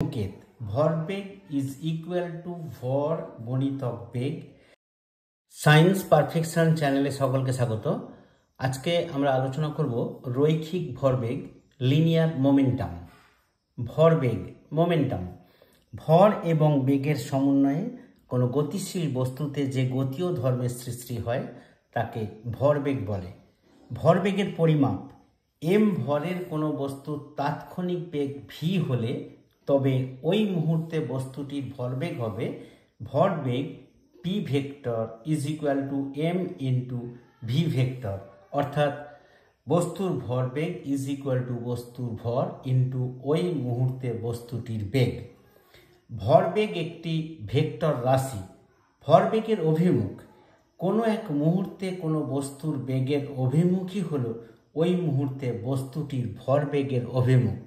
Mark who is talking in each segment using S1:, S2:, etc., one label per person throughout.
S1: সংকেত ভরবেগ is equal to ভর গণিতক বেগ। সায়েন্স পারফেকশন চ্যানেলে সকলকে স্বাগত। আজকে আমরা আলোচনা করব রৈখিক ভরবেগ, লিনিয়ার মোমেন্টাম। ভরবেগ, মোমেন্টাম, ভর এবং বেগের সমন্বয়ে কোনো গতিশীল বস্তুতে যে গতি ও ধর্মের সৃষ্টি হয় তাকে ভরবেগ বলে। ভরবেগের পরিমাপ এম ভরের কোনো বস্তুর তাৎক্ষণিক বেগ ভি হলে তবে ওই মুহূর্তে বস্তুটির ভরবেগ হবে ভরবেগ P vector is equal to M into V vector, অর্থাৎ বস্তুর ভরবেগ ইজ ইকুয়াল টু বস্তুর ভর ইন্টু ওই মুহূর্তে বস্তুটির বেগ। ভরবেগ একটি ভেক্টর রাশি। ভরবেগের অভিমুখ কোনো এক মুহূর্তে কোনো বস্তুর বেগের অভিমুখই হলো ওই মুহূর্তে বস্তুটির ভরবেগের অভিমুখ।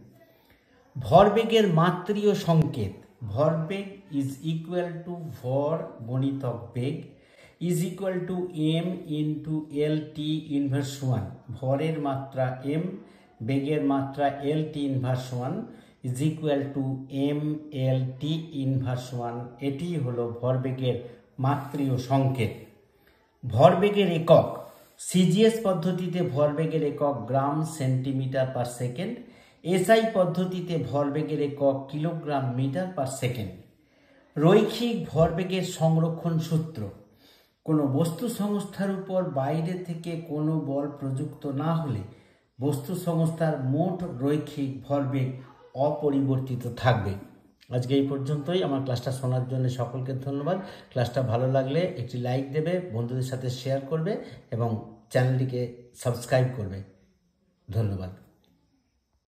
S1: ভরবেগের মাত্রীয় সংকেত ভরবেগ ইজ ইকুয়াল টু ভর গণিতক বেগ is equal to M into L T inverse one. ভরের মাত্রা এম, বেগের মাত্রা L T inverse one is equal to M L T inverse one. এটি হলো ভরবেগের মাত্রীয় সংকেত। ভরবেগের একক সিজিএস পদ্ধতিতে ভরবেগের একক গ্রাম সেন্টিমিটার পার সেকেন্ড, এসআই পদ্ধতিতে ভরবেগের একক কিলোগ্রাম মিটার পার সেকেন্ড। রৈখিক ভরবেগের সংরক্ষণ সূত্র কোনো বস্তু সংস্থার উপর বাইরে থেকে কোনো বল প্রযুক্ত না হলে বস্তু সংস্থার মোট রৈখিক ভরবেগ অপরিবর্তিত থাকবে। আজকে এই পর্যন্তই। আমার ক্লাসটা শোনার জন্য সকলকে ধন্যবাদ। ক্লাসটা ভালো লাগলে একটি লাইক দেবে, বন্ধুদের সাথে শেয়ার করবে এবং চ্যানেলটিকে সাবস্ক্রাইব করবে। ধন্যবাদ।